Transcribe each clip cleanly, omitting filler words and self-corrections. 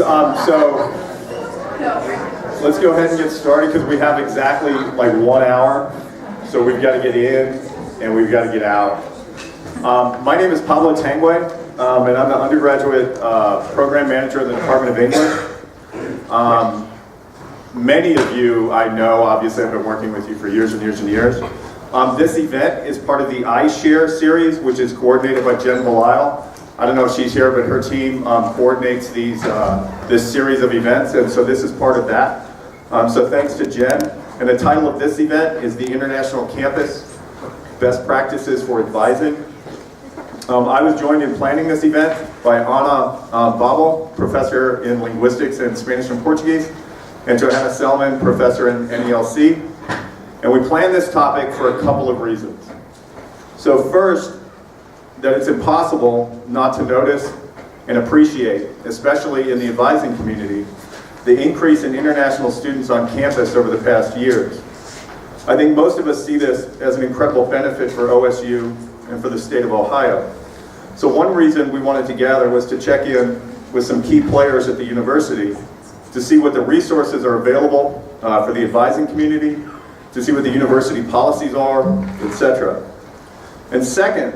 So let's go ahead and get started because we have exactly like 1 hour. So we've got to get in and we've got to get out. My name is Pablo Tanguay, and I'm the undergraduate program manager in the Department of English. Many of you I know, obviously I've been working with you for years and years and years. This event is part of the iShare series, which is coordinated by Jen Belisle. I don't know if she's here, but her team coordinates this series of events, and so this is part of that. So thanks to Jen. And the title of this event is the International Campus Best Practices for Advising. I was joined in planning this event by Ana Babel, professor in linguistics and Spanish and Portuguese, and Johanna Selman, professor in NELC. And we planned this topic for a couple of reasons. So first, that it's impossible not to notice and appreciate, especially in the advising community, the increase in international students on campus over the past years. I think most of us see this as an incredible benefit for OSU and for the state of Ohio. So one reason we wanted to gather was to check in with some key players at the university to see what the resources are available for the advising community, to see what the university policies are, etc. And second,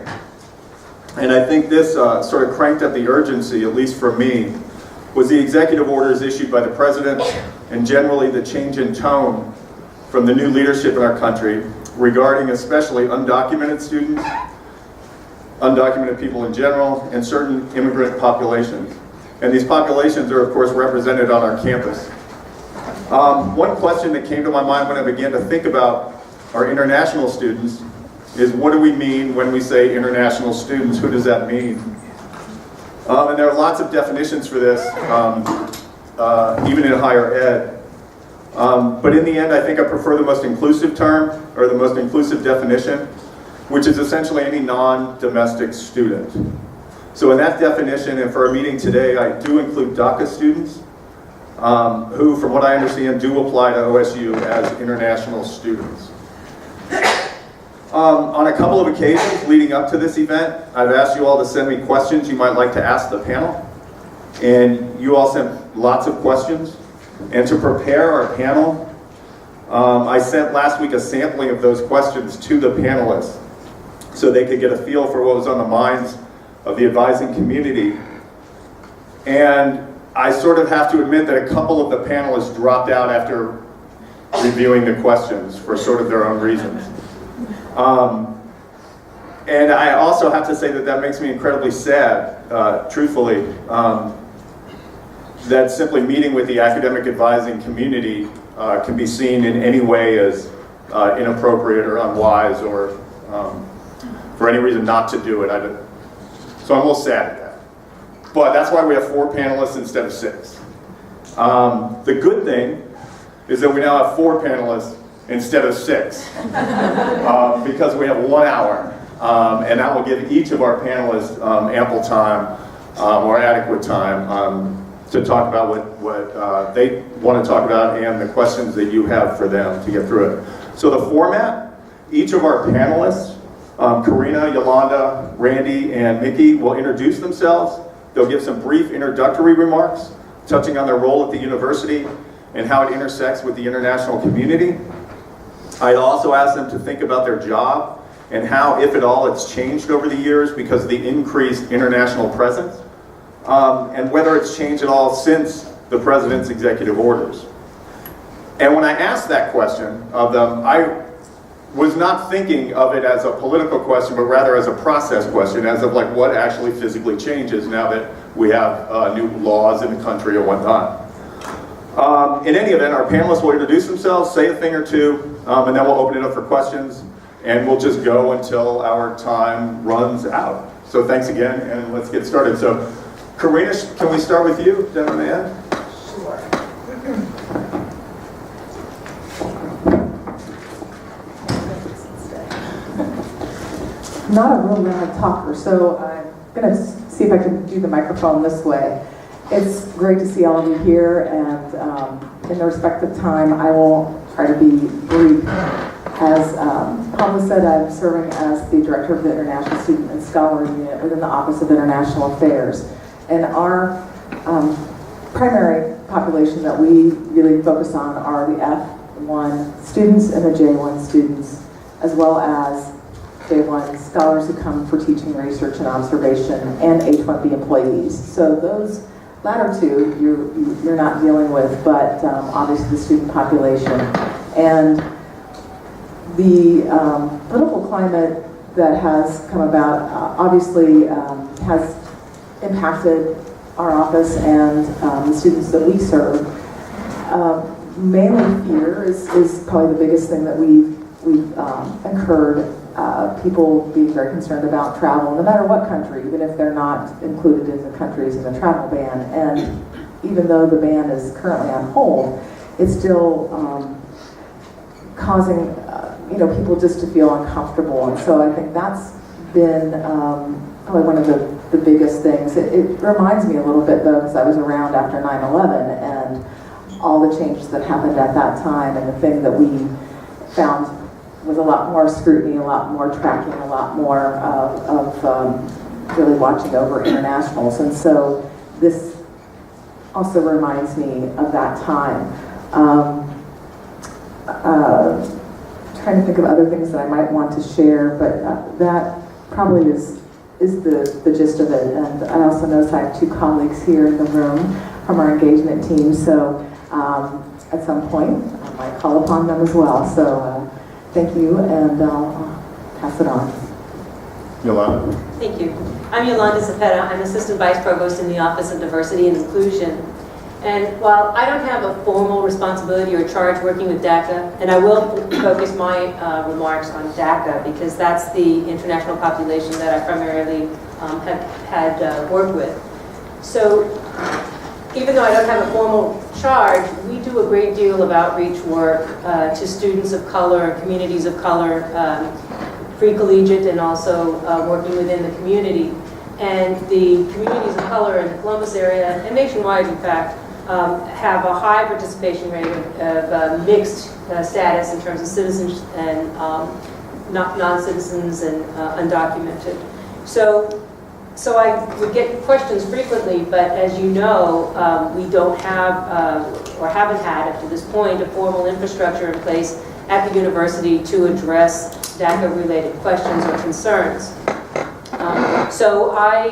and I think this sort of cranked up the urgency, at least for me, was the executive orders issued by the president and generally the change in tone from the new leadership in our country regarding especially undocumented students, undocumented people in general, and certain immigrant populations. And these populations are, of course, represented on our campus. One question that came to my mind when I began to think about our international students is, what do we mean when we say international students? Who does that mean? And there are lots of definitions for this, even in higher ed. But in the end, I think I prefer the most inclusive term, or the most inclusive definition, which is essentially any non-domestic student. So in that definition, and for our meeting today, I do include DACA students, who, from what I understand, do apply to OSU as international students. On a couple of occasions leading up to this event, I've asked you all to send me questions you might like to ask the panel. And you all sent lots of questions. And to prepare our panel, I sent last week a sampling of those questions to the panelists so they could get a feel for what was on the minds of the advising community. And I sort of have to admit that a couple of the panelists dropped out after reviewing the questions for sort of their own reasons. And I also have to say that that makes me incredibly sad, truthfully, that simply meeting with the academic advising community can be seen in any way as inappropriate or unwise, or for any reason not to do it. So I'm a little sad at that. But that's why we have 4 panelists instead of 6. The good thing is that we now have 4 panelists instead of 6, because we have 1 hour, and that will give each of our panelists ample time, or adequate time, to talk about what they want to talk about and the questions that you have for them to get through it. So the format, each of our panelists, Karina, Yolanda, Randy, and Mickey, will introduce themselves. They'll give some brief introductory remarks, touching on their role at the university and how it intersects with the international community. I'd also ask them to think about their job and how, if at all, it's changed over the years because of the increased international presence, and whether it's changed at all since the president's executive orders. And when I asked that question of them, I was not thinking of it as a political question, but rather as a process question, as of like what actually physically changes now that we have new laws in the country or whatnot. In any event, our panelists will introduce themselves, say a thing or two, and then we'll open it up for questions, and we'll just go until our time runs out. So thanks again, and let's get started. So, Karina, can we start with you down on the end? Sure. I'm not a real loud talker, so I'm going to see if I can do the microphone this way. It's great to see all of you here, and in the respective time, I will try to be brief. As Pablo said, I'm serving as the Director of the International Student and Scholar Unit within the Office of International Affairs. And our primary population that we really focus on are the F1 students and the J1 students, as well as J1 scholars who come for teaching, research, and observation, and H1B employees. So those latter two you're not dealing with, but obviously the student population. And the political climate that has come about obviously has impacted our office and the students that we serve. Mainly fear is probably the biggest thing that we've incurred. People being very concerned about travel, no matter what country, even if they're not included in the countries in the travel ban. And even though the ban is currently on hold, it's still causing people just to feel uncomfortable. And so I think that's been probably one of the biggest things. It reminds me a little bit, though, because I was around after 9/11 and all the changes that happened at that time, and the thing that we found was a lot more scrutiny, a lot more tracking, a lot more of really watching over internationals. And so this also reminds me of that time. Trying to think of other things that I might want to share, but that probably is the gist of it. And I also notice I have two colleagues here in the room from our engagement team, so at some point I might call upon them as well. So thank you, and I'll pass it on. Yolanda? Thank you. I'm Yolanda Cepeda. I'm Assistant Vice Provost in the Office of Diversity and Inclusion. And while I don't have a formal responsibility or charge working with DACA, and I will focus my remarks on DACA because that's the international population that I primarily have had worked with. So even though I don't have a formal charge, we do a great deal of outreach work to students of color, communities of color, pre-collegiate, and also working within the community. And the communities of color in the Columbus area, and nationwide in fact, have a high participation rate of mixed status in terms of citizens and non-citizens and undocumented. So I would get questions frequently, but as you know, we don't have or haven't had up to this point a formal infrastructure in place at the university to address DACA-related questions or concerns. So I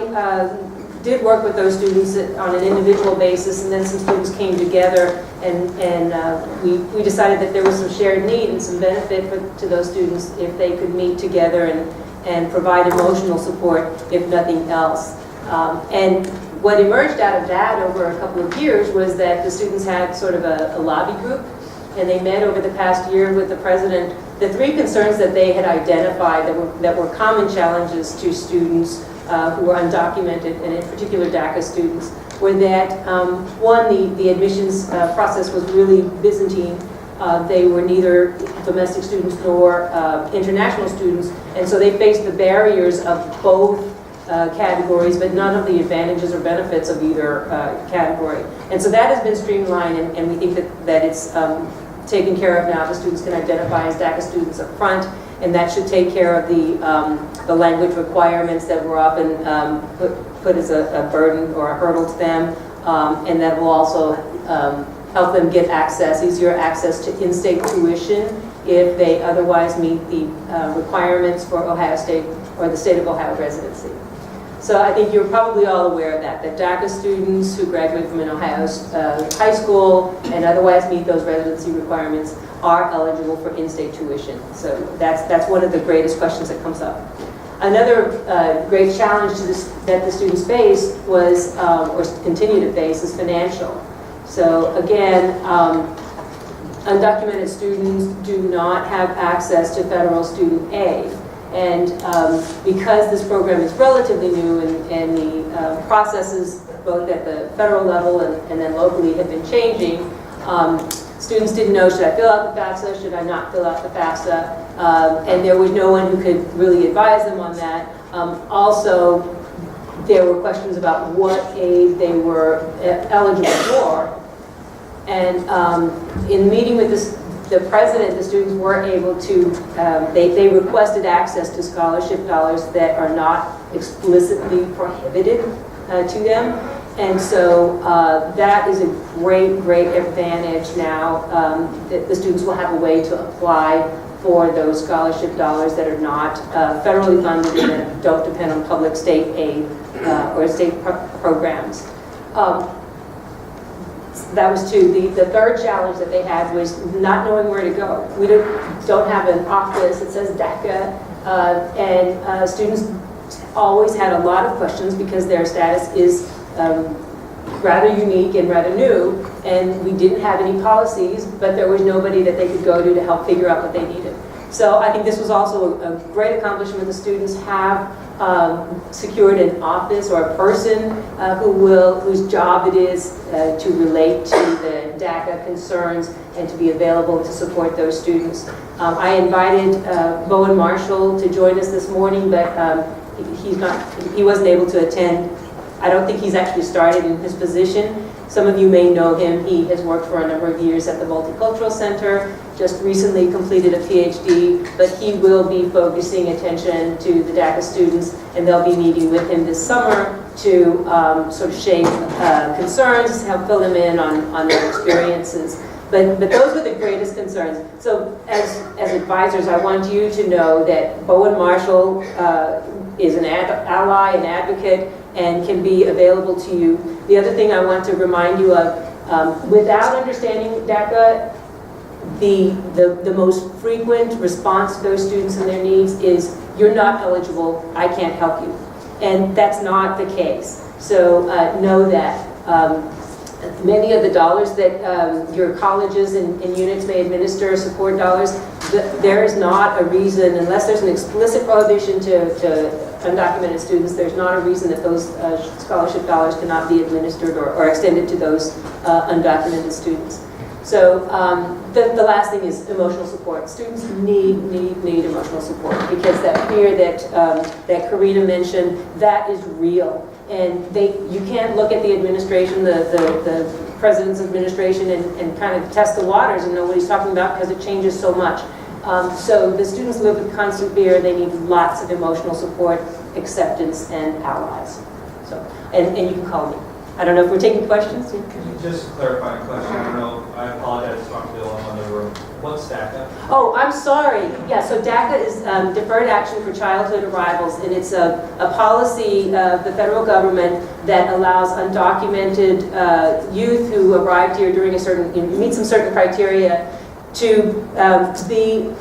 did work with those students on an individual basis, and then some students came together and we decided that there was some shared need and some benefit to those students if they could meet together and provide emotional support, if nothing else. And what emerged out of that over a couple of years was that the students had sort of a lobby group, and they met over the past year with the president. The three concerns that they had identified that were common challenges to students who were undocumented, and in particular DACA students, were that one, the admissions process was really Byzantine. They were neither domestic students nor international students, and so they faced the barriers of both categories, but none of the advantages or benefits of either category. And so that has been streamlined, and we think that it's taken care of now. The students can identify as DACA students up front, and that should take care of the language requirements that were often put as a burden or a hurdle to them, and that will also help them get easier access to in-state tuition if they otherwise meet the requirements for Ohio State or the state of Ohio residency. So I think you're probably all aware of that DACA students who graduate from an Ohio high school and otherwise meet those residency requirements are eligible for in-state tuition. So that's one of the greatest questions that comes up. Another great challenge that the students faced was, or continue to face, is financial. So again, undocumented students do not have access to federal student aid. And because this program is relatively new and the processes both at the federal level and then locally have been changing, students didn't know, should I fill out the FAFSA, should I not fill out the FAFSA? And there was no one who could really advise them on that. Also, there were questions about what aid they were eligible for. And in meeting with the president, the students were able to, they requested access to scholarship dollars that are not explicitly prohibited to them. And so that is a great, great advantage now. That the students will have a way to apply for those scholarship dollars that are not federally funded and that don't depend on public state aid or state programs. That was two. The third challenge that they had was not knowing where to go. We don't have an office that says DACA, and students always had a lot of questions because their status is rather unique and rather new, and we didn't have any policies, but there was nobody that they could go to help figure out what they needed. So I think this was also a great accomplishment. The students have secured an office or a person whose job it is to relate to the DACA concerns and to be available to support those students. I invited Bowen Marshall to join us this morning, but he wasn't able to attend. I don't think he's actually started in his position. Some of you may know him. He has worked for a number of years at the Multicultural Center, just recently completed a PhD, but he will be focusing attention to the DACA students, and they'll be meeting with him this summer to sort of shape concerns, help fill them in on their experiences. But those are the greatest concerns. So as advisors, I want you to know that Bowen Marshall is an ally, an advocate, and can be available to you. The other thing I want to remind you of, without understanding DACA, the most frequent response to those students and their needs is, you're not eligible, I can't help you. And that's not the case. So know that. Many of the dollars that your colleges and units may administer, support dollars, there is not a reason, unless there's an explicit prohibition to undocumented students, there's not a reason that those scholarship dollars cannot be administered or extended to those undocumented students. So the last thing is emotional support. Students need emotional support, because that fear that Karina mentioned, that is real. And you can't look at the administration, the president's administration, and kind of test the waters and know what he's talking about, because it changes so much. So the students live with constant fear. They need lots of emotional support, acceptance, and allies. So, and you can call me. I don't know if we're taking questions. Can you just clarify a question? I don't know. I apologize to talk to Bill in the room. What's DACA? Oh, I'm sorry. Yeah, so DACA is Deferred Action for Childhood Arrivals, and it's a policy of the federal government that allows undocumented youth who arrived here during meet some certain criteria to be.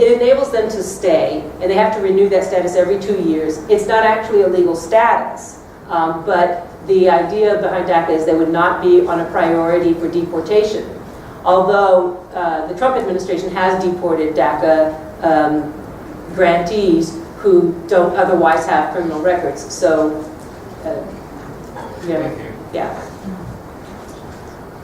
It enables them to stay, and they have to renew that status every 2 years. It's not actually a legal status, but the idea behind DACA is they would not be on a priority for deportation. Although the Trump administration has deported DACA grantees who don't otherwise have criminal records. So, yeah.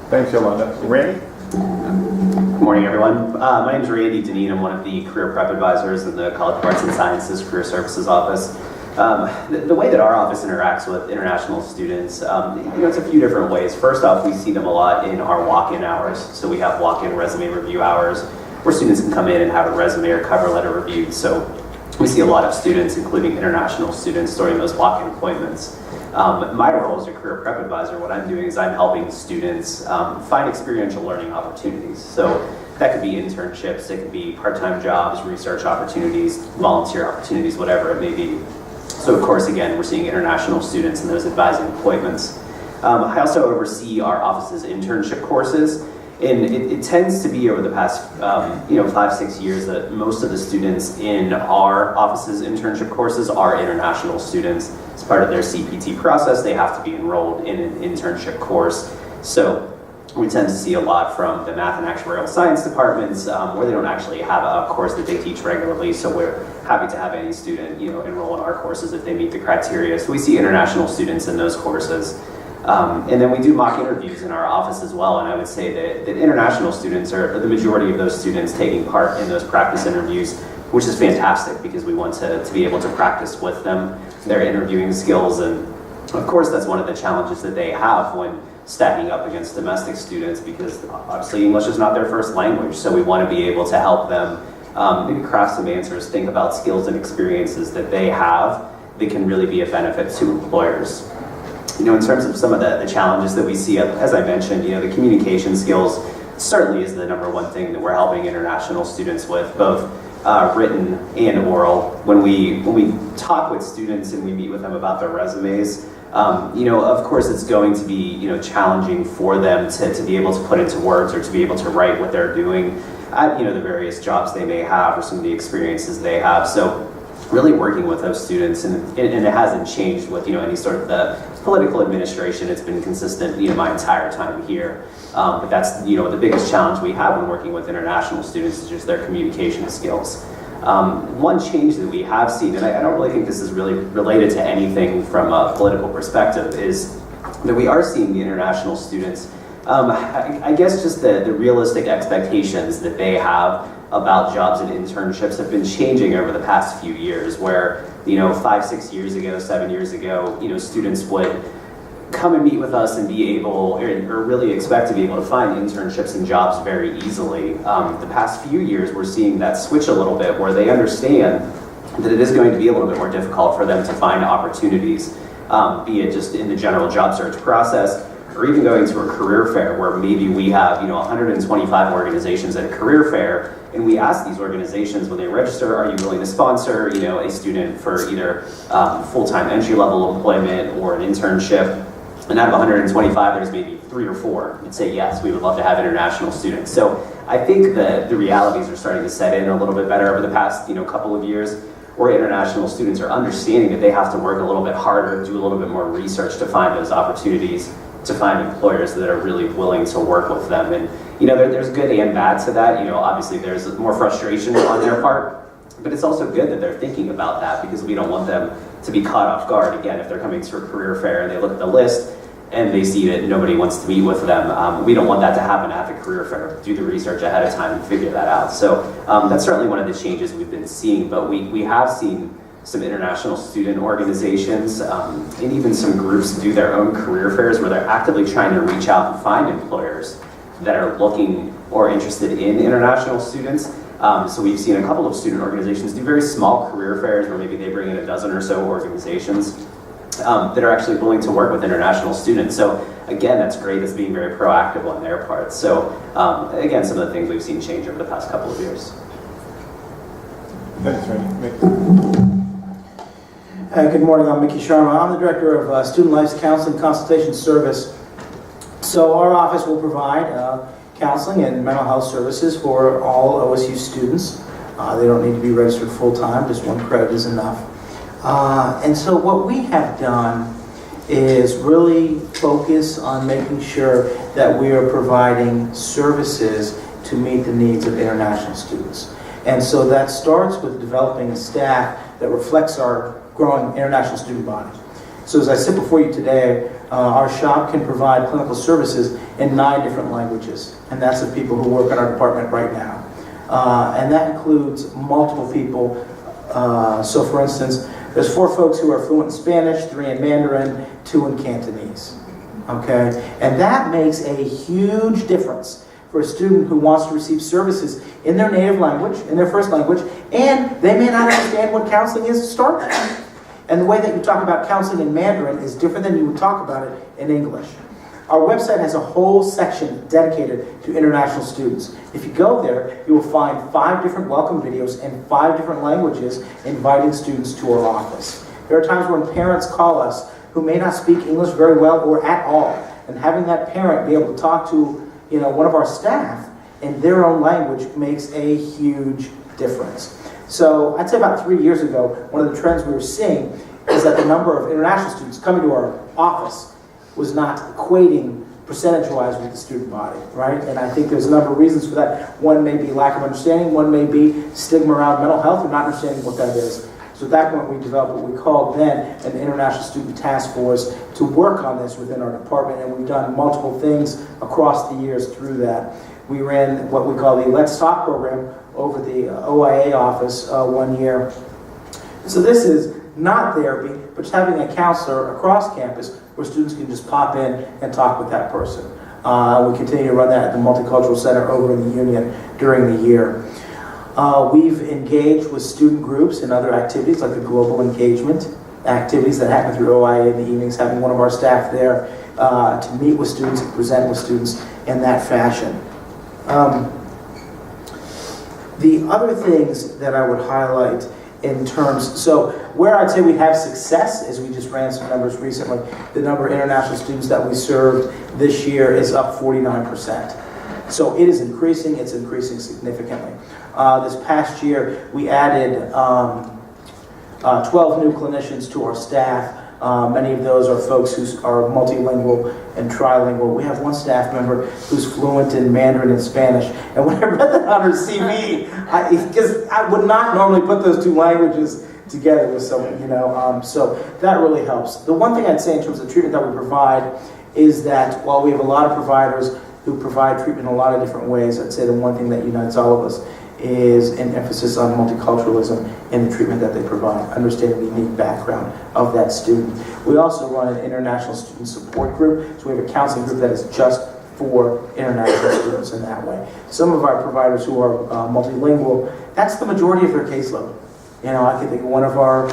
Thanks, Yolanda. Randy? Good morning, everyone. My name is Randy Deneen. I'm one of the career prep advisors in the College of Arts and Sciences Career Services Office. The way that our office interacts with international students, it's a few different ways. First off, we see them a lot in our walk-in hours. So we have walk-in resume review hours where students can come in and have a resume or cover letter reviewed. So we see a lot of students, including international students, during those walk-in appointments. My role as a career prep advisor, what I'm doing is I'm helping students find experiential learning opportunities. So that could be internships, it could be part-time jobs, research opportunities, volunteer opportunities, whatever it may be. So of course, again, we're seeing international students in those advising appointments. I also oversee our office's internship courses, and it tends to be over the past 5-6 years that most of the students in our office's internship courses are international students. As part of their CPT process, they have to be enrolled in an internship course. So we tend to see a lot from the math and actuarial science departments where they don't actually have a course that they teach regularly. So we're happy to have any student enroll in our courses if they meet the criteria. So we see international students in those courses. And then we do mock interviews in our office as well, and I would say that international students are the majority of those students taking part in those practice interviews, which is fantastic because we want to be able to practice with them their interviewing skills. And of course, that's one of the challenges that they have when stacking up against domestic students, because obviously English is not their first language, so we want to be able to help them maybe craft some answers, think about skills and experiences that they have that can really be a benefit to employers. in terms of some of the challenges that we see, as I mentioned, the communication skills certainly is the number one thing that we're helping international students with, both written and oral. When we talk with students and we meet with them about their resumes, of course it's going to be, challenging for them to be able to put into words or to be able to write what they're doing at, the various jobs they may have or some of the experiences they have. So really working with those students, and it hasn't changed with, any sort of the political administration. It's been consistent, my entire time here. But that's, the biggest challenge we have when working with international students is just their communication skills. One change that we have seen, and I don't really think this is really related to anything from a political perspective, is that we are seeing the international students, I guess just the realistic expectations that they have about jobs and internships have been changing over the past few years, where 5, 6 years ago, 7 years ago, students would come and meet with us and be able, or really expect to be able to find internships and jobs very easily. The past few years, we're seeing that switch a little bit, where they understand that it is going to be a little bit more difficult for them to find opportunities, be it just in the general job search process, or even going to a career fair where maybe we have 125 organizations at a career fair, and we ask these organizations when they register, are you willing to sponsor a student for either full-time entry-level employment or an internship? And out of 125, there's maybe 3 or 4 that say yes, we would love to have international students. So I think that the realities are starting to set in a little bit better over the past couple of years, where international students are understanding that they have to work a little bit harder, do a little bit more research to find those opportunities, to find employers that are really willing to work with them. And there's good and bad to that. Obviously there's more frustration on their part, but it's also good that they're thinking about that, because we don't want them to be caught off guard. Again, if they're coming to a career fair and they look at the list and they see that nobody wants to meet with them, we don't want that to happen at the career fair. Do the research ahead of time and figure that out. So that's certainly one of the changes we've been seeing, but we have seen some international student organizations and even some groups do their own career fairs where they're actively trying to reach out and find employers that are looking or interested in international students. So we've seen a couple of student organizations do very small career fairs where maybe they bring in a dozen or so organizations that are actually willing to work with international students. So again, that's great. That's being very proactive on their part. So again, some of the things we've seen change over the past couple of years. Thanks, Randy. Good morning, I'm Mickey Sharma. I'm the Director of Student Life Counseling Consultation Service. So our office will provide counseling and mental health services for all OSU students. They don't need to be registered full-time, just 1 credit is enough. And so what we have done is really focus on making sure that we are providing services to meet the needs of international students. And so that starts with developing a staff that reflects our growing international student body. So as I sit before you today, our shop can provide clinical services in 9 different languages, and that's the people who work in our department right now. And that includes multiple people. So for instance, there's 4 folks who are fluent in Spanish, 3 in Mandarin, 2 in Cantonese. Okay? And that makes a huge difference for a student who wants to receive services in their native language, in their first language, and they may not understand what counseling is to start with. And the way that you talk about counseling in Mandarin is different than you would talk about it in English. Our website has a whole section dedicated to international students. If you go there, you will find 5 different welcome videos in 5 different languages inviting students to our office. There are times when parents call us who may not speak English very well or at all, and having that parent be able to talk to one of our staff in their own language makes a huge difference. So I'd say about 3 years ago, one of the trends we were seeing is that the number of international students coming to our office was not equating percentage-wise with the student body, right? And I think there's a number of reasons for that. One may be lack of understanding, one may be stigma around mental health or not understanding what that is. So at that point we developed what we called then an International Student Task Force to work on this within our department, and we've done multiple things across the years through that. We ran what we call the Let's Talk program over the OIA office 1 year. So this is not therapy, but just having a counselor across campus where students can just pop in and talk with that person. We continue to run that at the Multicultural Center over in the Union during the year. We've engaged with student groups in other activities like the Global Engagement activities that happen through OIA in the evenings, having one of our staff there to meet with students and present with students in that fashion. The other things that I would highlight in terms, so where I'd say we have success is we just ran some numbers recently. The number of international students that we served this year is up 49%. So it is increasing, it's increasing significantly. This past year, we added 12 new clinicians to our staff. Many of those are folks who are multilingual and trilingual. We have one staff member who's fluent in Mandarin and Spanish. And when I read that on her CV, because I would not normally put those two languages together with someone, so that really helps. The one thing I'd say in terms of the treatment that we provide is that while we have a lot of providers who provide treatment in a lot of different ways, I'd say the one thing that unites all of us is an emphasis on multiculturalism in the treatment that they provide, understanding the unique background of that student. We also run an international student support group, so we have a counseling group that is just for international students in that way. Some of our providers who are multilingual, that's the majority of their caseload. I can think of one of our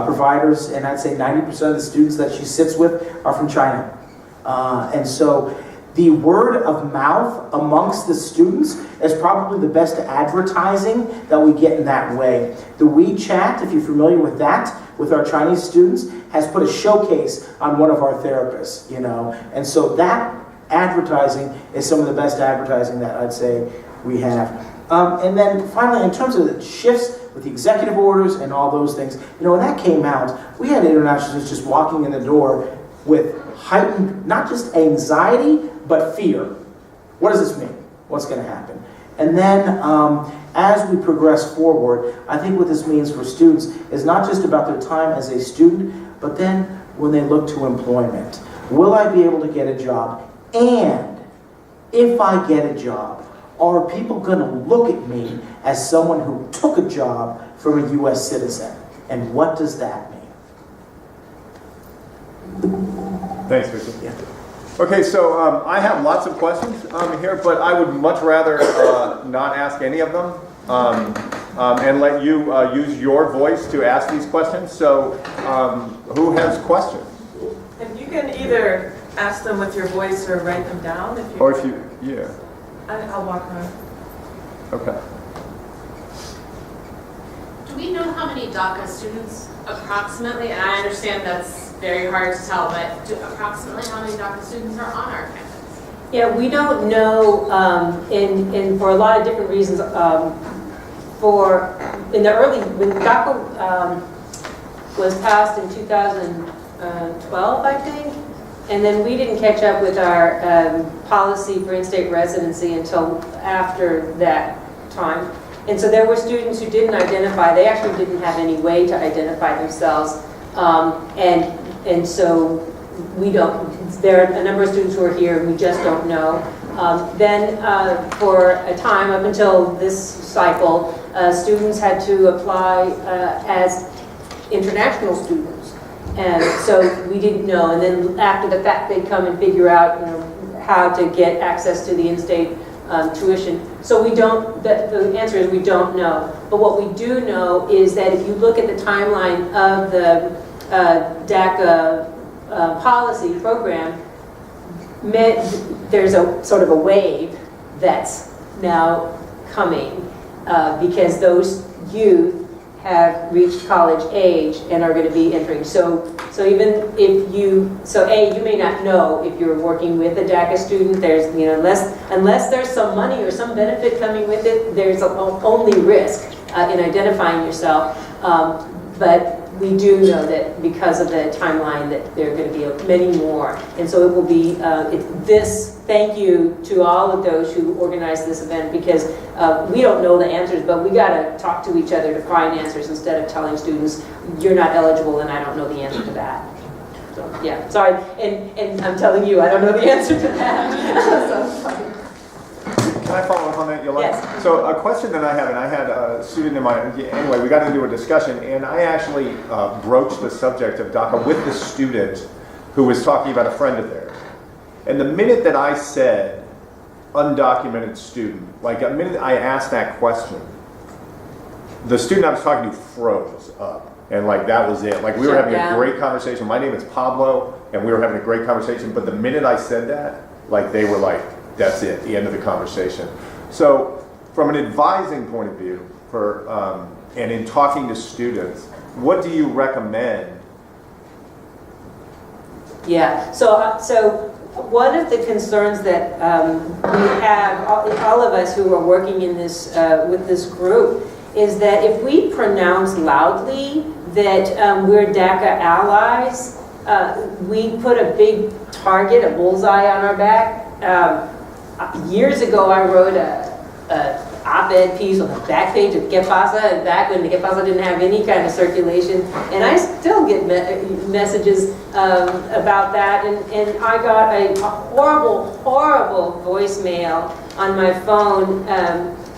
providers, and I'd say 90% of the students that she sits with are from China. And so the word of mouth amongst the students is probably the best advertising that we get in that way. The WeChat, if you're familiar with that, with our Chinese students, has put a showcase on one of our therapists, And so that advertising is some of the best advertising that I'd say we have. And then finally, in terms of the shifts with the executive orders and all those things, when that came out, we had international students just walking in the door with heightened, not just anxiety, but fear. What does this mean? What's going to happen? And then as we progress forward, I think what this means for students is not just about their time as a student, but then when they look to employment. Will I be able to get a job? And if I get a job, are people going to look at me as someone who took a job from a U.S. citizen? And what does that mean? Thanks, Victor. Yeah. Okay, so I have lots of questions here, but I would much rather not ask any of them and let you use your voice to ask these questions. So who has questions? If you can either ask them with your voice or write them down. Or if you, yeah. I'll walk around. Okay. Do we know how many DACA students approximately, and I understand that's very hard to tell, but approximately how many DACA students are on our campus? Yeah, we don't know, and for a lot of different reasons. In the early, when DACA was passed in 2012, I think, and then we didn't catch up with our policy for in-state residency until after that time. And so there were students who didn't identify. They actually didn't have any way to identify themselves. And so we don't, there are a number of students who are here, we just don't know. Then for a time, up until this cycle, students had to apply as international students. And so we didn't know. And then after the fact, they'd come and figure out how to get access to the in-state tuition. So we don't, the answer is we don't know. But what we do know is that if you look at the timeline of the DACA policy program, there's a sort of a wave that's now coming because those youth have reached college age and are going to be entering. So even if you, you may not know if you're working with a DACA student. There's, unless there's some money or some benefit coming with it, there's only risk in identifying yourself. But we do know that because of the timeline that there are going to be many more. And so it will be thank you to all of those who organized this event, because we don't know the answers, but we got to talk to each other to find answers instead of telling students, you're not eligible and I don't know the answer to that. So, yeah, sorry. And I'm telling you, I don't know the answer to that. So, sorry. Can I follow up on that, Yolanda? Yes. So a question that I have, and I had a student in my, anyway, we got to do a discussion, and I actually broached the subject of DACA with the student who was talking about a friend of theirs. And the minute that I said undocumented student, like the minute I asked that question, the student I was talking to froze up. And like, that was it. Like, we were Shut having a down. great conversation. My name is Pablo, and we were having a great conversation. But the minute I said that, like, they were like, that's it, the end of the conversation. So from an advising point of view, and in talking to students, what do you recommend? Yeah, so one of the concerns that we have, all of us who are working in this, with this group, is that if we pronounce loudly that we're DACA allies, we put a big target, a bullseye on our back. Years ago, I wrote a op-ed piece on the back page of Que Pasa, and back when the Que Pasa didn't have any kind of circulation, and I still get messages about that, and I got a horrible voicemail on my phone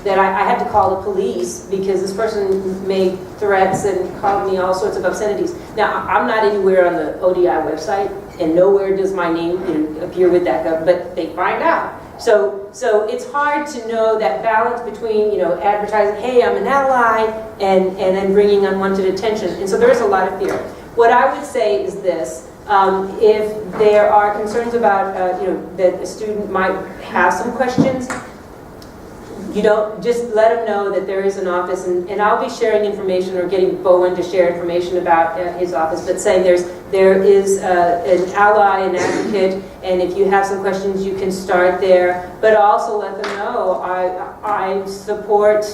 that I had to call the police because this person made threats and called me all sorts of obscenities. Now, I'm not anywhere on the ODI website, and nowhere does my name appear with DACA, but they find out. So it's hard to know that balance between, advertising, hey, I'm an ally, and then bringing unwanted attention. And so there is a lot of fear. What I would say is this. If there are concerns about, that a student might have some questions, just let them know that there is an office, and I'll be sharing information or getting Bowen to share information about his office, but saying there is an ally, an advocate, and if you have some questions, you can start there. But also let them know I support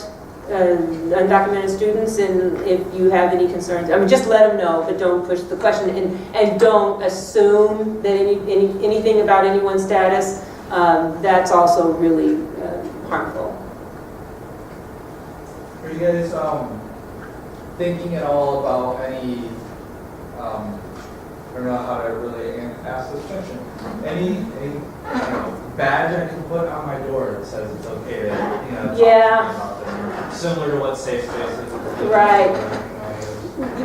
undocumented students, and if you have any concerns, just let them know, but don't push the question, and don't assume that anything about anyone's status. That's also really harmful. Are you guys thinking at all about any, I don't know how to really ask this question, any badge I can put on my door that says it's okay to, talk to me about this, similar to what Safe Space is. Right.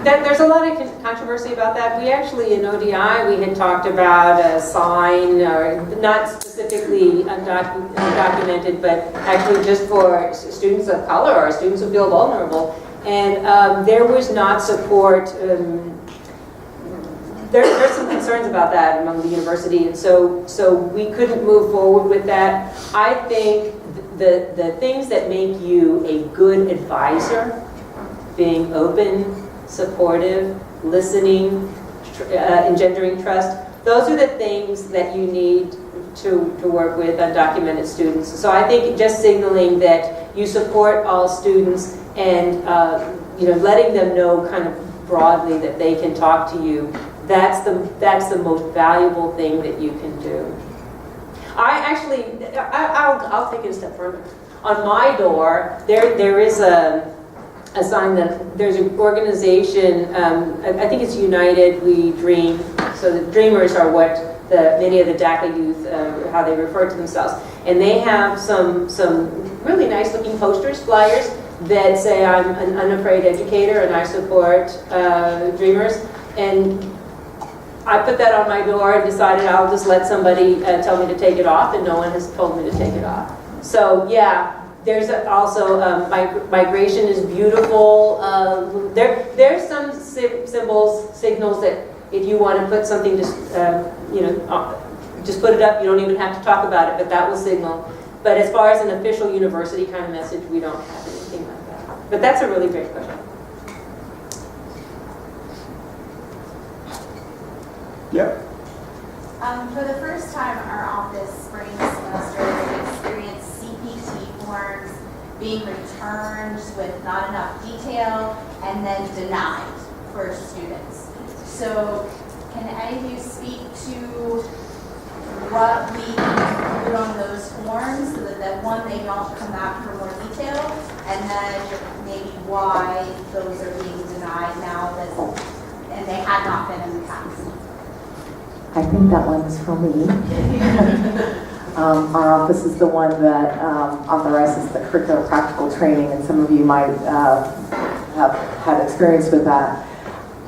There's a lot of controversy about that. We actually, in ODI, we had talked about a sign, or not specifically undocumented, but actually just for students of color or students who feel vulnerable. And there was not support. There's some concerns about that among the university, and so we couldn't move forward with that. I think the things that make you a good advisor, being open, supportive, listening, engendering trust, those are the things that you need to work with undocumented students. So I think just signaling that you support all students and letting them know kind of broadly that they can talk to you, that's the most valuable thing that you can do. I'll take it a step further. On my door, there is a sign that there's an organization, I think it's United We Dream. So the Dreamers are what many of the DACA youth, how they refer to themselves. And they have some really nice looking posters, flyers, that say I'm an unafraid educator and I support Dreamers. And I put that on my door and decided I'll just let somebody tell me to take it off, and no one has told me to take it off. So yeah. There's also migration is beautiful. There's some signals that if you want to put something, just put it up. You don't even have to talk about it, but that will signal. But as far as an official university kind of message, we don't have anything like that. But that's a really great question. Yeah. For the first time, our office spring semester experienced CPT forms being returned with not enough detail and then denied for students. So can any of you speak to what we put on those forms so that one, they don't come back for more detail, and then maybe why those are being denied now and they had not been in the past? I think that one is for me. Our office is the one that authorizes the curricular practical training, and some of you might have had experience with that.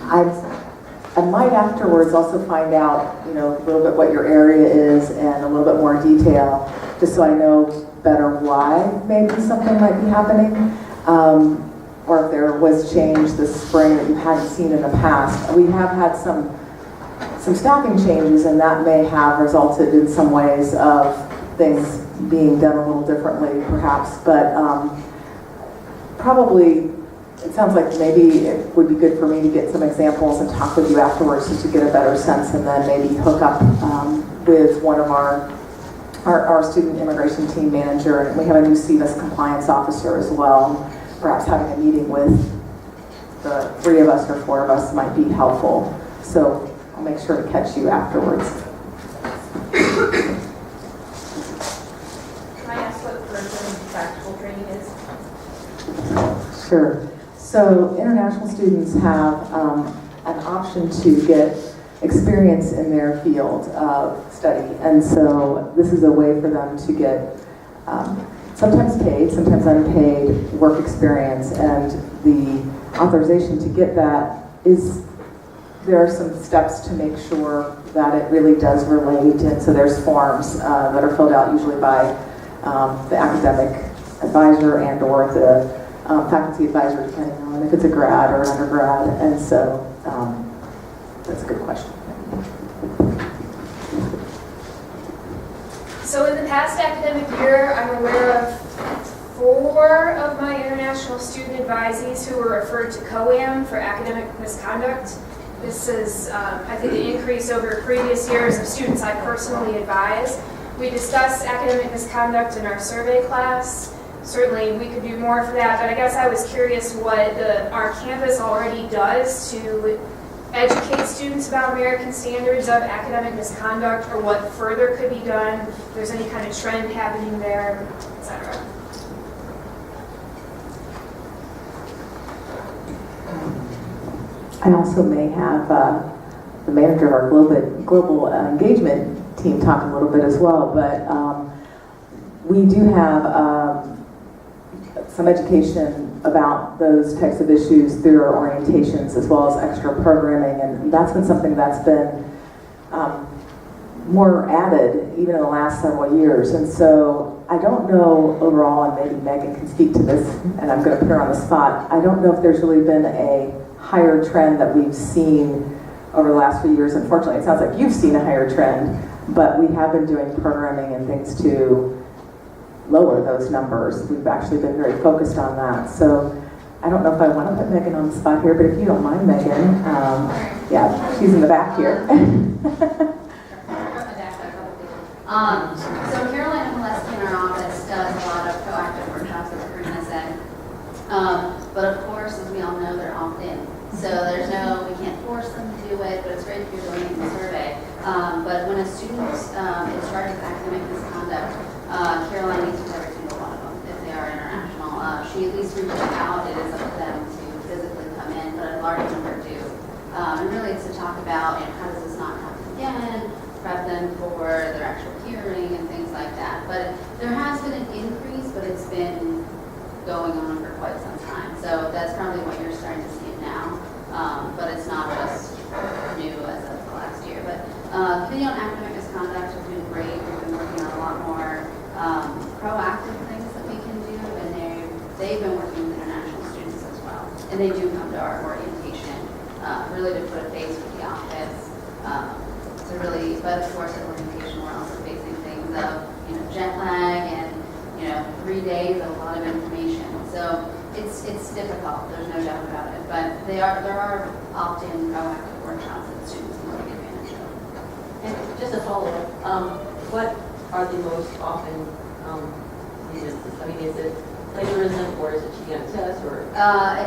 I might afterwards also find out, a little bit what your area is and a little bit more detail, just so I know better why maybe something might be happening. or if there was change this spring that you hadn't seen in the past. We have had some staffing changes, and that may have resulted in some ways of things being done a little differently, perhaps. But probably, it sounds like maybe it would be good for me to get some examples and talk with you afterwards just to get a better sense, and then maybe hook up with one of our student immigration team manager. And we have a new CVIS compliance officer as well. Perhaps having a meeting with the 3 of us or 4 of us might be helpful. So I'll make sure to catch you afterwards. Can I ask what person practical training is? Sure. So international students have an option to get experience in their field of study. And so this is a way for them to get sometimes paid, sometimes unpaid work experience. And the authorization to get that is, there are some steps to make sure that it really does relate. And so there's forms that are filled out usually by the academic advisor and or the faculty advisor, depending on if it's a grad or an undergrad. And so that's a good question. So in the past academic year, I'm aware of 4 of my international student advisees who were referred to COAM for academic misconduct. This is, I think, an increase over previous years of students I personally advise. We discussed academic misconduct in our survey class. Certainly, we could do more for that, but I guess I was curious what our campus already does to educate students about American standards of academic misconduct, or what further could be done, if there's any kind of trend happening there, etc. I also may have the manager of our global engagement team talk a little bit as well, but we do have some education about those types of issues through our orientations as well as extra programming, and that's been something that's been more added even in the last several years. And so I don't know overall, and maybe Megan can speak to this, and I'm going to put her on the spot, I don't know if there's really been a higher trend that we've seen over the last few years. Unfortunately, it sounds like you've seen a higher trend, but we have been doing programming and things to lower those numbers. We've actually been very focused on that. So I don't know if I want to put Megan on the spot here, but if you don't mind, Megan, yeah, she's in the back here. So Carolina Molesky in our office does a lot of proactive workshops, as Karina said. But of course, as we all know, they're opt-in. So we can't force them to do it, but it's great if you're doing the survey. But when a student is charged with academic misconduct, Caroline meets with every single one of them if they are international. She at least reaches out. It is up to them to physically come in, but a large number do. And really it's to talk about, how does this not happen again, prep them for their actual hearing and things like that. But there has been an increase, but it's been going on for quite some time. So that's probably what you're starting to see now. But it's not just new as of the last year. But Committee on Academic Misconduct has been great. We've been working on a lot more proactive things that we can do, and they've been working with international students as well. And they do come to our orientation, really to put a face with the office. But of course at orientation we're also facing things of, jet lag and, 3 days of a lot of information. So it's difficult, there's no doubt about it. But there are opt-in proactive workshops that students can take advantage of. And just a follow-up, what are the most often grievances? I mean, is it plagiarism, or is it cheating on tests, or?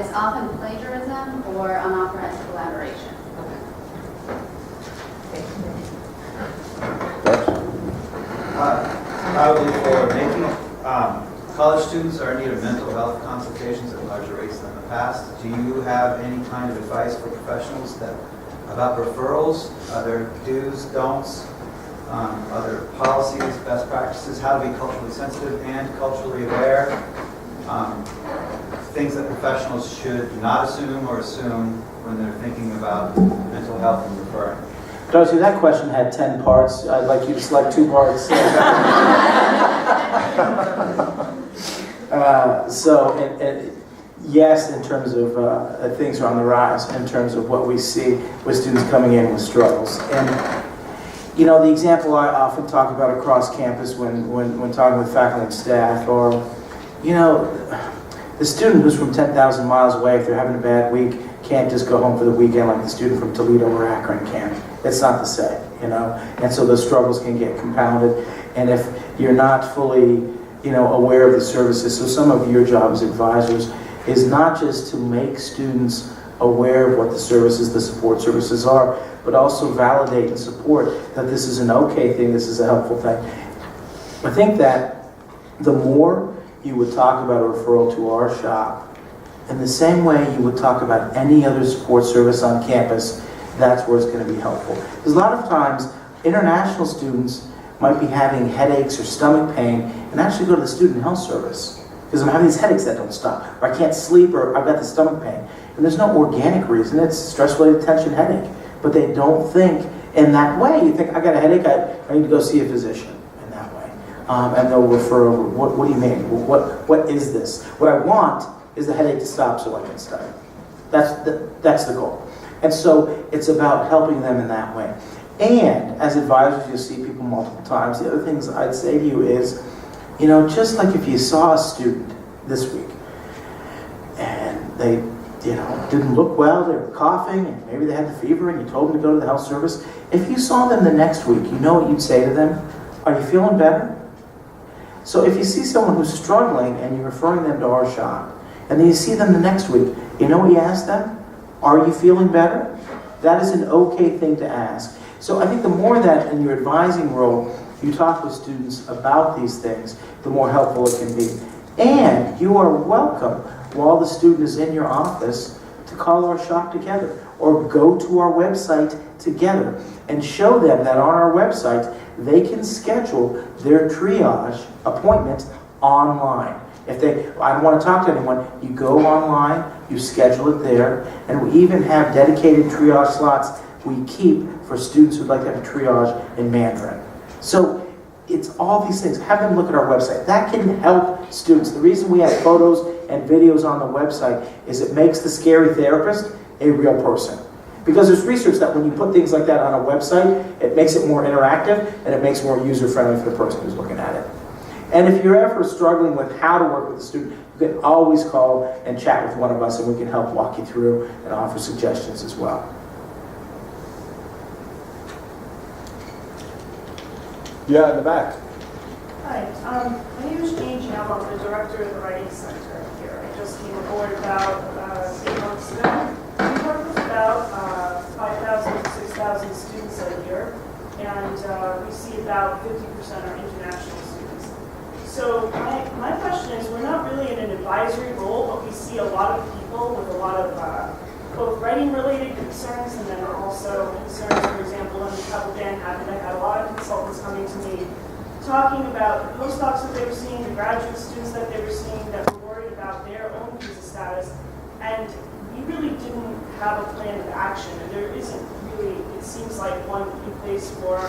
It's often plagiarism or unauthorized collaboration. Probably for making college students are in need of mental health consultations at larger rates than in the past. Do you have any kind of advice for professionals about referrals? Are there do's, don'ts, other policies, best practices, how to be culturally sensitive and culturally aware? Things that professionals should not assume or assume when they're thinking about mental health and referring. Darcy, that question had 10 parts. I'd like you to select 2 parts. yes, in terms of things are on the rise, in terms of what we see with students coming in with struggles. And, you know, the example I often talk about across campus when talking with faculty and staff, or, you know, the student who's from 10,000 miles away, if they're having a bad week, can't just go home for the weekend like the student from Toledo or Akron can. It's not the same, you know, and so the struggles can get compounded. And if you're not fully, you know, aware of the services, so some of your job as advisors is not just to make students aware of what the services, the support services are, but also validate and support that this is an okay thing, this is a helpful thing. I think that the more you would talk about a referral to our shop, in the same way you would talk about any other support service on campus, that's where it's going to be helpful. Because a lot of times, international students might be having headaches or stomach pain and actually go to the student health service because I'm having these headaches that don't stop, or I can't sleep, or I've got the stomach pain. And there's no organic reason. It's stress-related tension headache. But they don't think in that way. You think, I got a headache, I need to go see a physician in that way. And they'll refer over, what do you mean? What is this? What I want is the headache to stop so I can study. That's the goal. And so it's about helping them in that way. And as advisors, you'll see people multiple times. The other things I'd say to you is, you know, just like if you saw a student this week and they, you know, didn't look well, they were coughing, and maybe they had the fever, and you told them to go to the health service. If you saw them the next week, you know what you'd say to them? Are you feeling better? So if you see someone who's struggling and you're referring them to our shop, and then you see them the next week, you know what you ask them? Are you feeling better? That is an okay thing to ask. So I think the more that in your advising role, you talk with students about these things, the more helpful it can be. And you are welcome, while the student is in your office, to call our shop together or go to our website together and show them that on our website they can schedule their triage appointment online. If I don't want to talk to anyone, you go online, you schedule it there, and we even have dedicated triage slots we keep for students who'd like to have a triage in Mandarin. So it's all these things. Have them look at our website. That can help students. The reason we have photos and videos on the website is it makes the scary therapist a real person. Because there's research that when you put things like that on a website, it makes it more interactive and it makes it more user-friendly for the person who's looking at it. And if you're ever struggling with how to work with a student, you can always call and chat with one of us and we can help walk you through and offer suggestions as well. Yeah, in the back. Hi, my name is Jane Jam. I'm the director of the Writing Center here. I just came aboard about 8 months ago. We work with about 5,000 to 6,000 students a year, and we see about 50% are international students. So my question is, we're not really in an advisory role, but we see a lot of people with a lot of both writing-related concerns, and then also concerns, for example, when the travel ban happened, I had a lot of consultants coming to me talking about the postdocs that they were seeing, the graduate students that they were seeing that were worried about their own visa status, and we really didn't have a plan of action, and there isn't really, it seems like, one in place for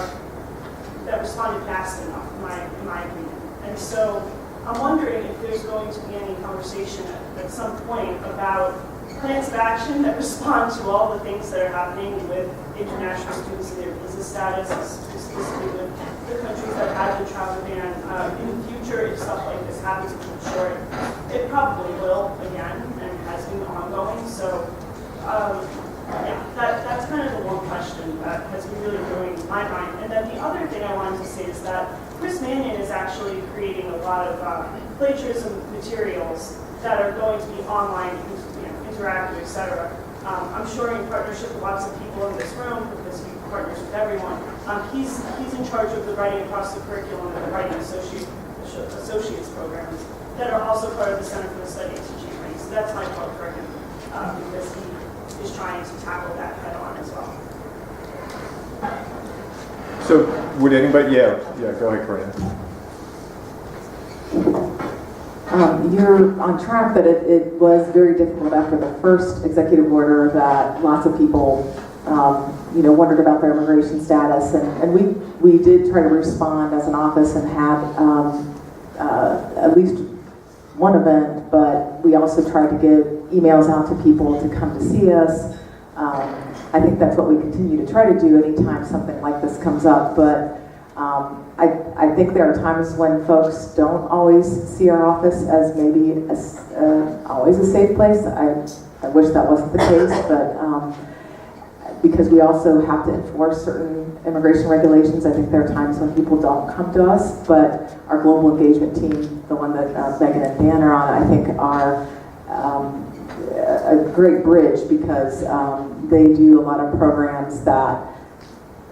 that responded fast enough, in my opinion. And so I'm wondering if there's going to be any conversation at some point about plans of action that respond to all the things that are happening with international students and their visa status, specifically with the countries that have the travel ban. In the future, if stuff like this happens, which I'm sure it probably will again and has been ongoing. So, yeah, that's kind of the one question that has been really blowing my mind. And then the other thing I wanted to say is that Chris Mannion is actually creating a lot of plagiarism materials that are going to be online, interactive, etc. I'm sure in partnership with lots of people in this room, because he partners with everyone. He's in charge of the Writing Across the Curriculum and the Writing Associates programs that are also part of the Center for the Study of Teaching and Writing. So that's my plug for him, because he is trying to tackle that head on as well. So would anybody, yeah, go ahead, Corinne. You're on track that it was very difficult after the first executive order that lots of people, wondered about their immigration status, and we did try to respond as an office and had at least one event, but we also try to give emails out to people to come to see us. I think that's what we continue to try to do anytime something like this comes up, but I think there are times when folks don't always see our office as maybe always a safe place. I wish that wasn't the case, but because we also have to enforce certain immigration regulations, I think there are times when people don't come to us, but our global engagement team, the one that Megan and Dan are on, I think are a great bridge because they do a lot of programs that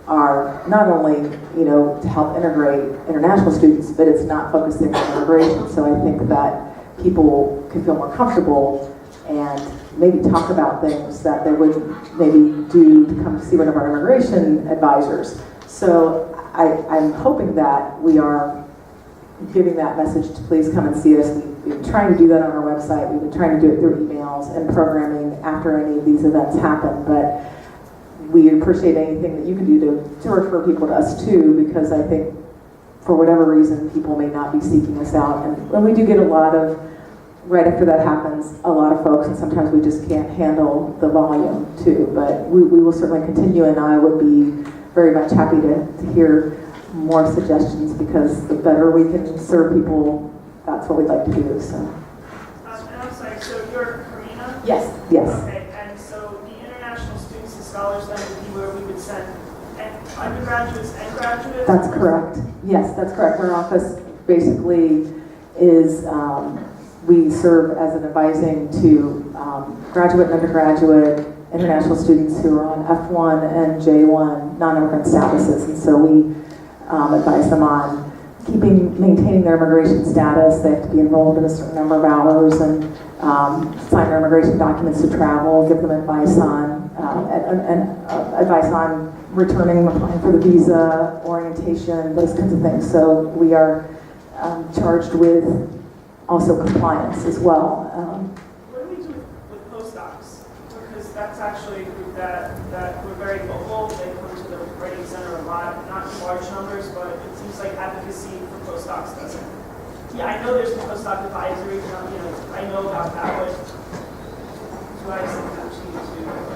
are not only, to help integrate international students, but it's not focusing on immigration. So I think that people can feel more comfortable and maybe talk about things that they wouldn't maybe do to come to see one of our immigration advisors. So I'm hoping that we are giving that message to please come and see us. We've been trying to do that on our website. We've been trying to do it through emails and programming after any of these events happen. But we appreciate anything that you can do to refer people to us too, because I think for whatever reason, people may not be seeking us out. And when we do get a lot of, right after that happens, a lot of folks, and sometimes we just can't handle the volume too. But we will certainly continue, and I would be very much happy to hear more suggestions, because the better we can serve people, that's what we'd like to do. So. And I'm sorry, so you're Karina? Yes. Yes. Okay, and so the international students and scholars then would be where we would send undergraduates and graduates? That's correct. Yes, that's correct. Our office basically is, we serve as an advising to graduate and undergraduate international students who are on F1 and J1 non-immigrant statuses. And so we advise them on maintaining their immigration status. They have to be enrolled in a certain number of hours and sign their immigration documents to travel, give them advice on advice on returning, applying for the visa, orientation, those kinds of things. So we are charged with also compliance as well. What do we do with postdocs? Because that's actually a group that we're very vocal. They come to the Writing Center a lot, not in large numbers, but it seems like advocacy for postdocs doesn't. Yeah, I know there's a postdoc advisory, I know about that, but do I actually do?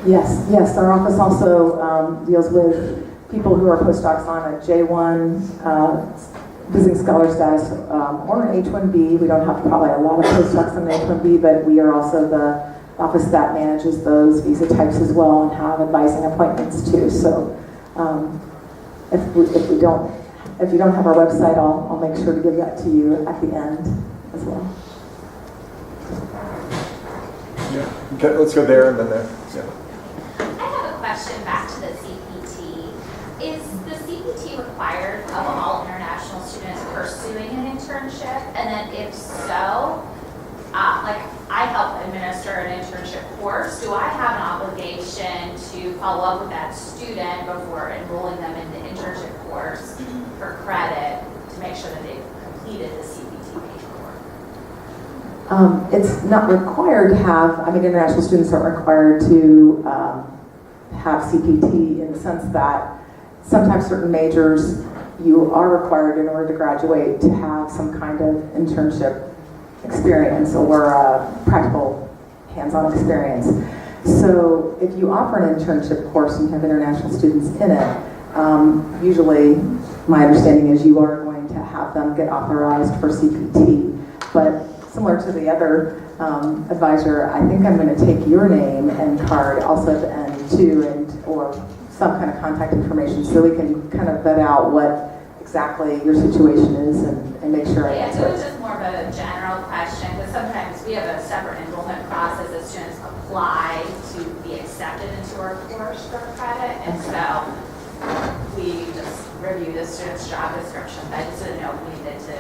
Yes. Our office also deals with people who are postdocs on a J1 visiting scholar status or an H1B. We don't have probably a lot of postdocs on the H1B, but we are also the office that manages those visa types as well and have advising appointments too. So if you don't have our website, I'll make sure to give that to you at the end as well. Yeah. Okay, let's go there and then there. Yeah. I have a question back to the CPT. Is the CPT required of all international students pursuing an internship? And then if so, I help administer an internship course. Do I have an obligation to follow up with that student before enrolling them in the internship course for credit to make sure that they've completed the CPT paperwork? It's not required to have, international students aren't required to have CPT in the sense that sometimes certain majors you are required in order to graduate to have some kind of internship experience or practical hands-on experience. So if you offer an internship course and you have international students in it, usually my understanding is you are going to have them get authorized for CPT. But similar to the other advisor, I think I'm going to take your name and card also at the end too, or some kind of contact information so we can kind of vet out what exactly your situation is and make sure I answer it was just more of a general question, because sometimes we have a separate enrollment process as students apply to be accepted into our course for credit, and so we just review the student's job description. I just didn't know if we needed to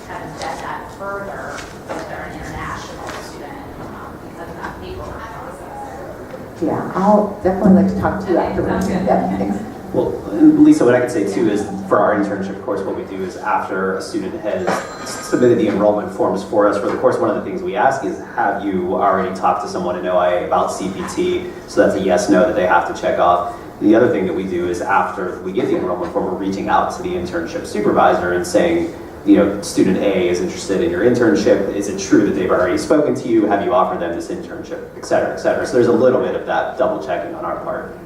kind of vet that further if they're an international student because of that paperwork process. Yeah, I'll definitely like to talk to you afterwards. Yeah, thanks. Well, Lisa, what I could say too is for our internship course, what we do is after a student has submitted the enrollment forms for us for the course, one of the things we ask is, have you already talked to someone in OIA about CPT? So that's a yes, no that they have to check off. The other thing that we do is after we get the enrollment form, we're reaching out to the internship supervisor and saying, student A is interested in your internship. Is it true that they've already spoken to you? Have you offered them this internship, et cetera, et cetera. So there's a little bit of that double checking on our part.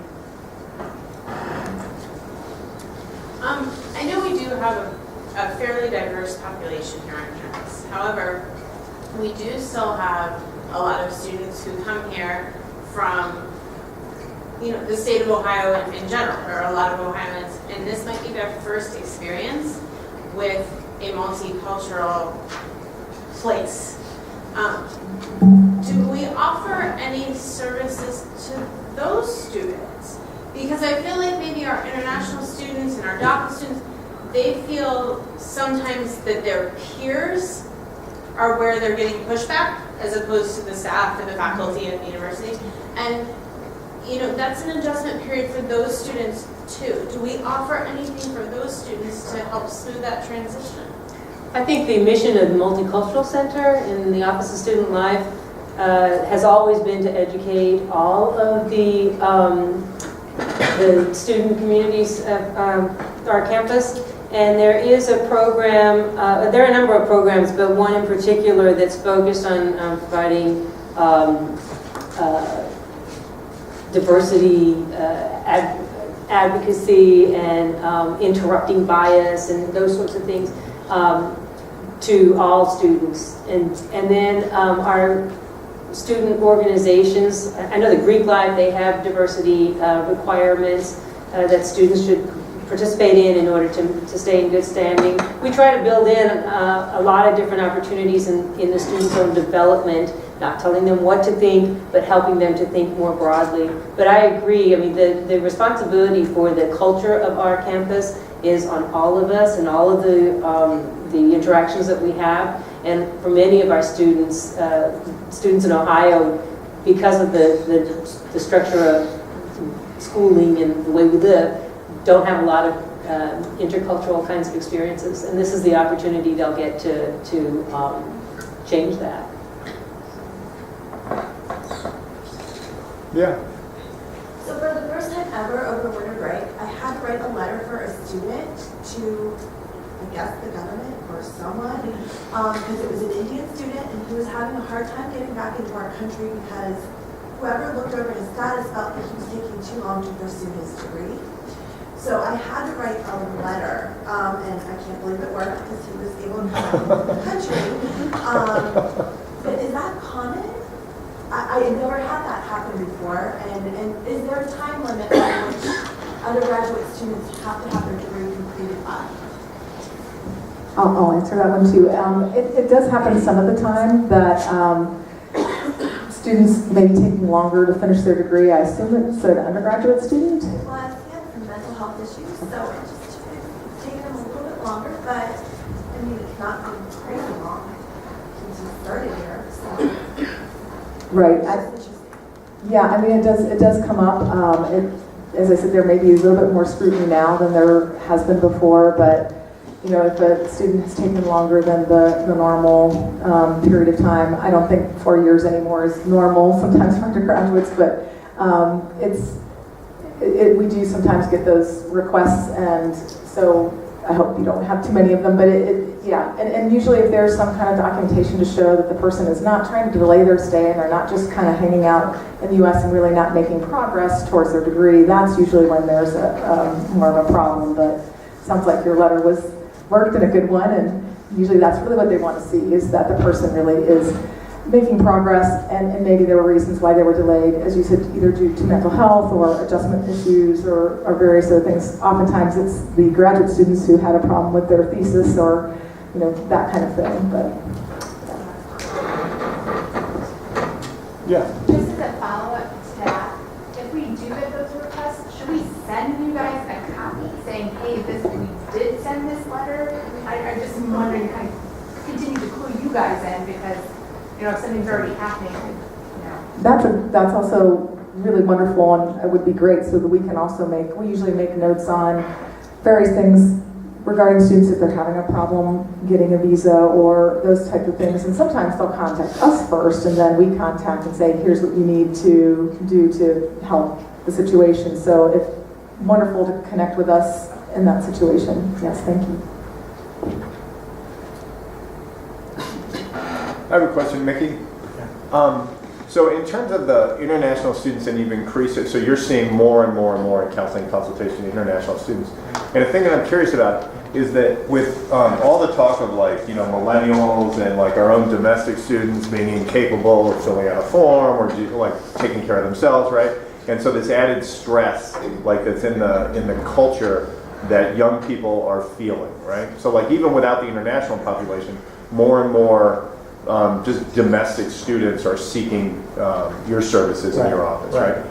I know we do have a fairly diverse population here on campus. However, we do still have a lot of students who come here from the state of Ohio in general, or a lot of Ohioans, and this might be their first experience with a multicultural place. Do we offer any services to those students? Because I feel like maybe our international students and our DACA students, they feel sometimes that their peers are where they're getting pushback as opposed to the staff and the faculty at the university. And that's an adjustment period for those students too. Do we offer anything for those students to help smooth that transition? I think the mission of the Multicultural Center in the Office of Student Life has always been to educate all of the student communities of our campus. And there is a program, there are a number of programs, but one in particular that's focused on providing diversity advocacy and interrupting bias and those sorts of things to all students. And then our student organizations, I know the Greek Life, they have diversity requirements that students should participate in order to stay in good standing. We try to build in a lot of different opportunities in the students' own development, not telling them what to think, but helping them to think more broadly. But I agree, I mean, the responsibility for the culture of our campus is on all of us and all of the interactions that we have. And for many of our students, students in Ohio, because of the structure of schooling and the way we live, don't have a lot of intercultural kinds of experiences, and this is the opportunity they'll get to change that. Yeah. So for the first time ever over winter break, I had to write a letter for a student to, I guess, the government or someone, because it was an Indian student and he was having a hard time getting back into our country because whoever looked over his status felt that he was taking too long to pursue his degree. So I had to write a letter, and I can't believe it worked because he was able to come back into the country. But is that common? I had never had that happen before, and is there a time limit by which undergraduate students have to have their degree completed by? I'll answer that one too. It does happen some of the time that students may be taking longer to finish their degree. I assume it's an undergraduate student? Well, I've had some mental health issues, so it's taken them a little bit longer, but I mean, it's not been crazy long since we started here, so. Right. Yeah, I mean, it does come up. As I said, there may be a little bit more scrutiny now than there has been before, but if a student has taken longer than the normal period of time, I don't think 4 years anymore is normal sometimes for undergraduates, but we do sometimes get those requests, and so I hope you don't have too many of them, but and usually if there's some kind of documentation to show that the person is not trying to delay their stay and they're not just kind of hanging out in the U.S. and really not making progress towards their degree, that's usually when there's more of a problem. But it sounds like your letter was worked and a good one, and usually that's really what they want to see, is that the person really is making progress, and maybe there were reasons why they were delayed, as you said, either due to mental health or adjustment issues or various other things. Oftentimes it's the graduate students who had a problem with their thesis or that kind of thing. But yeah. Just as a follow-up to that, if we do get those requests, should we send you guys a copy saying, hey, we did send this letter? I'm just wondering, kind of continue to clue you guys in, because if something's already happening, that's also really wonderful, and it would be great so that we can also we usually make notes on various things regarding students if they're having a problem getting a visa or those type of things. And sometimes they'll contact us first, and then we contact and say, here's what you need to do to help the situation. So it's wonderful to connect with us in that situation. Yes, thank you. I have a question, Mickey. So in terms of the international students, and you've increased it, so you're seeing more and more and more in counseling consultation international students. And the thing that I'm curious about is that with all the talk of like, you know, millennials and like our own domestic students being incapable of filling out a form or like taking care of themselves, right? And so this added stress, like that's in the culture that young people are feeling, right? So like even without the international population, more and more just domestic students are seeking your services in your office, right?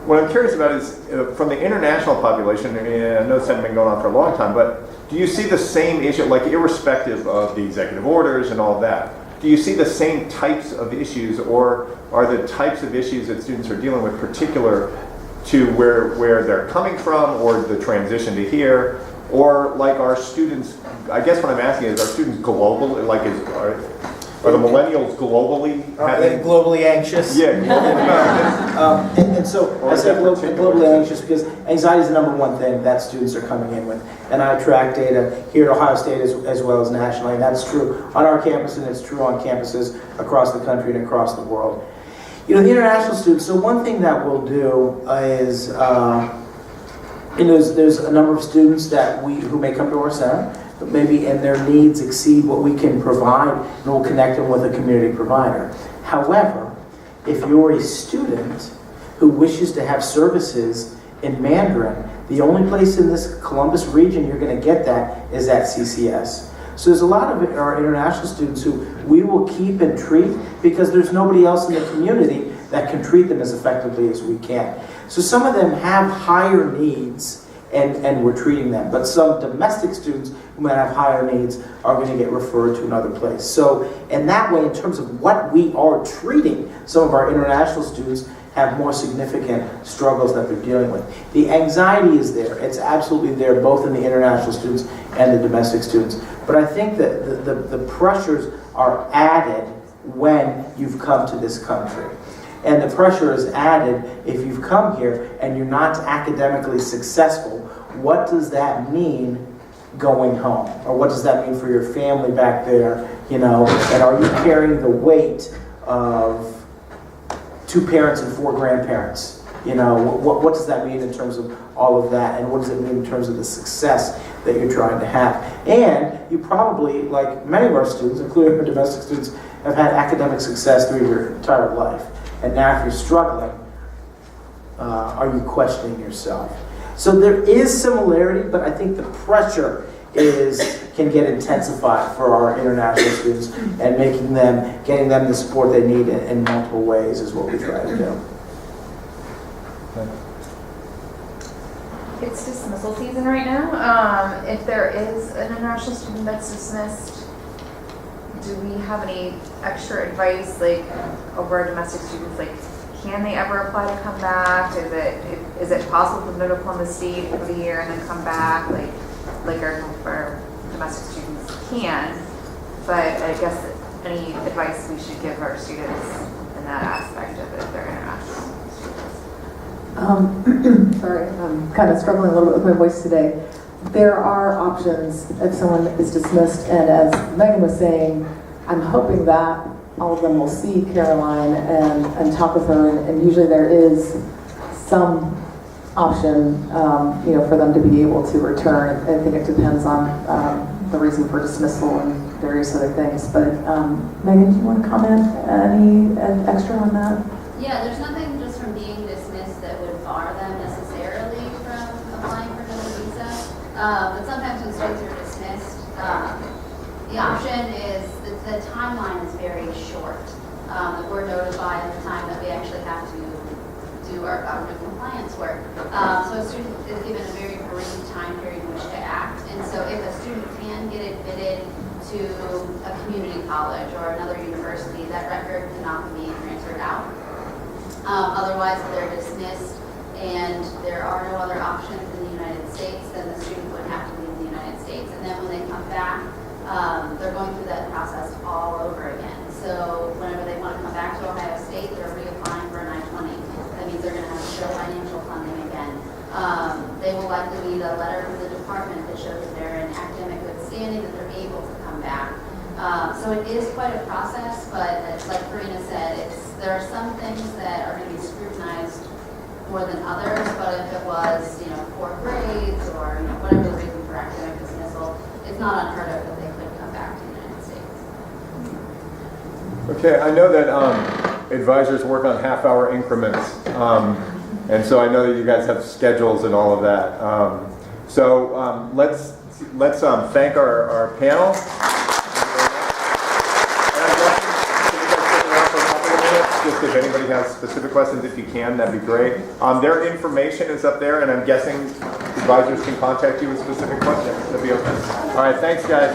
What I'm curious about is from the international population, and I know this hasn't been going on for a long time, but do you see the same issue, like irrespective of the executive orders and all of that, do you see the same types of issues, or are the types of issues that students are dealing with particular to where they're coming from, or the transition to here, or like our students, I guess what I'm asking is, are students global, like are the millennials globally Are they globally anxious? Yeah. And so I say globally anxious because anxiety is the number one thing that students are coming in with. And I track data here at Ohio State as well as nationally. And that's true on our campus, and it's true on campuses across the country and across the world. You know, the international students, so one thing that we'll do is, there's a number of students who may come to our center, but maybe and their needs exceed what we can provide, and we'll connect them with a community provider. However, if you're a student who wishes to have services in Mandarin, the only place in this Columbus region you're going to get that is at CCS. So there's a lot of our international students who we will keep and treat because there's nobody else in the community that can treat them as effectively as we can. So some of them have higher needs and we're treating them. But some domestic students who might have higher needs are going to get referred to another place. So in that way, in terms of what we are treating, some of our international students have more significant struggles that they're dealing with. The anxiety is there. It's absolutely there, both in the international students and the domestic students. But I think that the pressures are added when you've come to this country. And the pressure is added if you've come here and you're not academically successful. What does that mean going home? Or what does that mean for your family back there? You know, and are you carrying the weight of 2 parents and 4 grandparents? You know, what does that mean in terms of all of that? And what does it mean in terms of the success that you're trying to have? And you probably, like many of our students, including our domestic students, have had academic success through your entire life. And now if you're struggling, are you questioning yourself? So there is similarity, but I think the pressure can get intensified for our international students, and getting them the support they need in multiple ways is what we try to do. It's dismissal season right now. If there is an international student that's dismissed, do we have any extra advice, like over our domestic students, like can they ever apply to come back? Is it possible for them to go to Columbus State for the year and then come back, like our domestic students can? But I guess any advice we should give our students in that aspect of it if they're international students? Sorry, I'm kind of struggling a little bit with my voice today. There are options if someone is dismissed, and as Megan was saying, I'm hoping that all of them will see Caroline and talk with her, and usually there is some option, for them to be able to return. I think it depends on the reason for dismissal and various other things. But Megan, do you want to comment any extra on that? Yeah, there's nothing just from being dismissed that would bar them necessarily from applying for another visa. But sometimes when students are dismissed, the option is, the timeline is very short. That we're notified at the time that we actually have to do our government compliance work. So a student is given a very brief time period in which to act. And so if a student can get admitted to a community college or another university, that record cannot be transferred out. Otherwise, if they're dismissed and there are no other options in the United States, then the student would have to leave the United States. And then when they come back, they're going through that process all over again. So whenever they want to come back to Ohio State, they're reapplying for an I-20. That means they're going to have to show financial funding again. They will likely need a letter from the department that shows that they're in academic good standing, that they're able to come back. So it is quite a process, but like Karina said, there are some things that are going to be scrutinized more than others, but if it was, poor grades or, whatever the reason for academic dismissal, it's not unheard of that they could come back to the United States. Okay, I know that advisors work on half-hour increments, and so I know that you guys have schedules and all of that. Let's thank our panel. Just if anybody has specific questions, if you can, that'd be great. Their information is up there, and I'm guessing advisors can contact you with specific questions. That'd be okay. All right, thanks, guys.